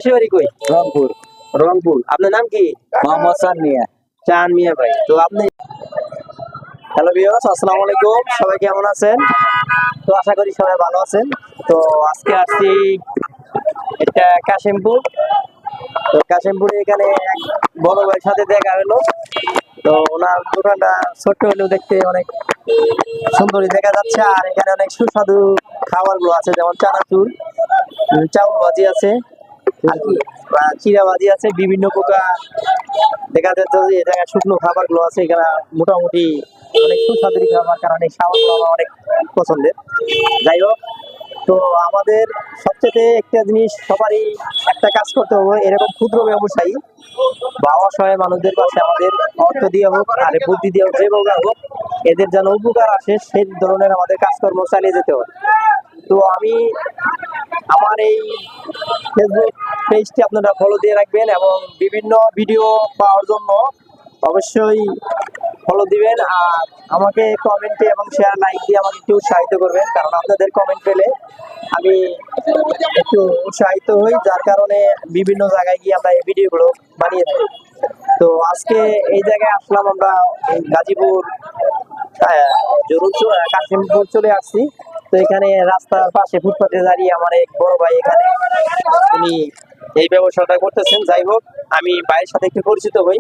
শিবাড়ি কই? রংপুর। রংপুর। আপনার নাম কি? মোহাম্মদ চান মিয়া। চান মিয়া ভাই। তো আপনি হ্যালো ভিউয়ার্স, আসসালামু আলাইকুম। সবাই কেমন আছেন? তো আশা করি সবাই ভালো আছেন। তো আজকে আসছি এটা কাশিমপুর। তো কাশিমপুরে এখানে এক বড় ভাইয়ের সাথে দেখা হলো। তো ওনার দোকানটা ছোট্ট হলেও দেখতে অনেক সুন্দরই দেখা যাচ্ছে। আর এখানে অনেক সুস্বাদু খাবারগুলো আছে, যেমন চানাচুর, চাউল ভাজি আছে, আর কি চিড়া ভাজি আছে, বিভিন্ন প্রকার দেখা যাচ্ছে যে এই জায়গায় শুকনো খাবারগুলো আছে। এখানে মোটামুটি অনেক সুস্বাদু খাবার, কারণ এই খাবারগুলো আমার অনেক পছন্দের। যাই হোক, তো আমাদের সবচেয়ে একটা জিনিস সবারই একটা কাজ করতে হবে, এরকম ক্ষুদ্র ব্যবসায়ী বা অসহায় মানুষদের পাশে আমাদের অর্থ দিয়ে হোক আর বুদ্ধি দিয়ে হোক, যে প্রকার হোক, এদের যেন উপকার আসে সেই ধরনের আমাদের কাজকর্ম চালিয়ে যেতে হবে। তো আমি আমার এই ফেসবুক পেজটি আপনারা ফলো দিয়ে রাখবেন এবং বিভিন্ন ভিডিও পাওয়ার জন্য অবশ্যই ফলো দিবেন। আর আমাকে কমেন্টে এবং শেয়ার লাইক দিয়ে আমাকে একটু উৎসাহিত করবেন, কারণ আপনাদের কমেন্ট পেলে আমি একটু উৎসাহিত হই, যার কারণে বিভিন্ন জায়গায় গিয়ে আমরা এই ভিডিওগুলো বানিয়ে থাকি। তো আজকে এই জায়গায় আসলাম আমরা গাজীপুর কাশিমপুর চলে আসছি। তো এখানে রাস্তার পাশে ফুটপাতে দাঁড়িয়ে আমার এক বড় ভাই এখানে উনি এই ব্যবসাটা করতেছেন। যাই হোক, আমি ভাইয়ের সাথে একটু পরিচিত হই।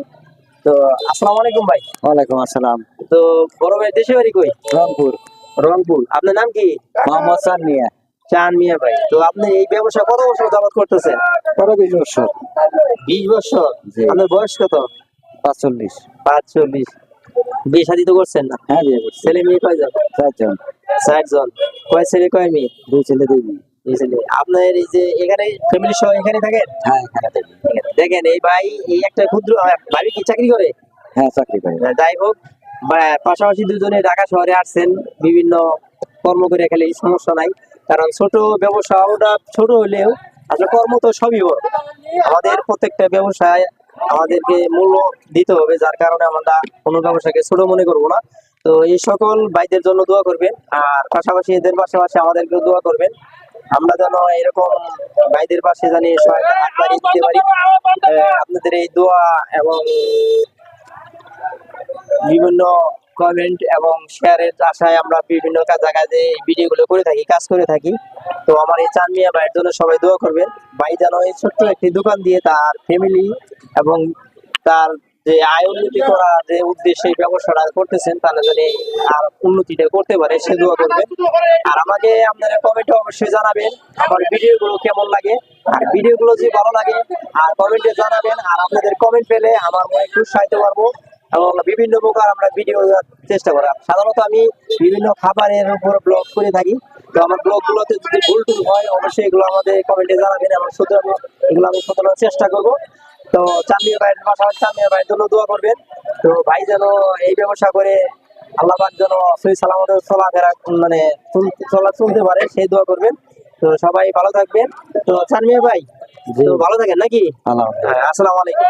তো আসসালামু আলাইকুম ভাই। ওয়ালাইকুম আসসালাম। তো বড় ভাই দেশে বাড়ি কই? রংপুর। রংপুর। আপনার নাম কি? মোহাম্মদ চান মিয়া। চান মিয়া ভাই। তো আপনি এই ব্যবসা কত বছর যাবত করতেছেন? 20 বছর। 20 বছর। জি। আপনার বয়স কত? 45। 45। বিয়ে শাদী তো করছেন না? হ্যাঁ, বিয়ে করছি। ছেলে মেয়ে কয়জন? 4 জন। 4 জন। কয় ছেলে কয় মেয়ে? 2 ছেলে 2 মেয়ে। এই ছেলে। আপনার এই যে এখানে ফ্যামিলি সহ এখানে থাকেন? হ্যাঁ, এখানে থাকি। দেখেন এই ভাই, এই একটা ক্ষুদ্র ভাই কি চাকরি করে? হ্যাঁ, চাকরি করি। যাই হোক, পাশাপাশি দুজনে ঢাকা শহরে আসছেন বিভিন্ন কর্ম করে, খেলে সমস্যা নাই। কারণ ছোট ব্যবসা ওটা ছোট হলেও আসলে কর্ম তো সবই বড়। আমাদের প্রত্যেকটা ব্যবসায় আমাদেরকে মূল্য দিতে হবে, যার কারণে আমরা কোনো ব্যবসাকে ছোট মনে করব না। তো এই সকল ভাইদের জন্য দোয়া করবেন, আর পাশাপাশি এদের পাশাপাশি আমাদেরকেও দোয়া করবেন। আমরা যেন এরকম ভাইদের পাশে জানি সহায়তা হাত বাড়িয়ে দিতে পারি। আপনাদের এই দোয়া এবং বিভিন্ন কমেন্ট এবং শেয়ারের আশায় আমরা বিভিন্ন জায়গায় যে ভিডিওগুলো করে থাকি, কাজ করে থাকি। তো আমার এই চান মিয়া ভাইয়ের জন্য সবাই দোয়া করবেন। ভাই যেন এই ছোট্ট একটি দোকান দিয়ে তার ফ্যামিলি এবং তার যে আয় উন্নতি করা যে উদ্দেশ্যে এই ব্যবসাটা করতেছেন, তাহলে যদি আর উন্নতিটা করতে পারে সে দোয়া করবেন। আর আমাকে আপনারা কমেন্টে অবশ্যই জানাবেন আমার ভিডিওগুলো কেমন লাগে, আর ভিডিওগুলো যদি ভালো লাগে আর কমেন্টে জানাবেন। আর আপনাদের কমেন্ট পেলে আমার মনে একটু উৎসাহিত পারবো এবং বিভিন্ন প্রকার আমরা ভিডিও চেষ্টা করা। সাধারণত আমি বিভিন্ন খাবারের উপর ব্লগ করে থাকি। তো আমার ব্লগ গুলোতে যদি ভুল টুল হয় অবশ্যই এগুলো আমাদের কমেন্টে জানাবেন এবং এগুলো আমি শোধরানোর চেষ্টা করবো। তো চান্দিয়া ভাইয়ের পাশাপাশি চান্দিয়া ভাইয়ের জন্য দোয়া করবেন। তো ভাই যেন এই ব্যবসা করে আল্লাহ পাক যেন সহি সালামতে চলাফেরা মানে চলতে পারে সেই দোয়া করবেন। তো সবাই ভালো থাকবেন। তো চান্দিয়া ভাই তো ভালো থাকেন নাকি? হ্যালো। আসসালামু আলাইকুম।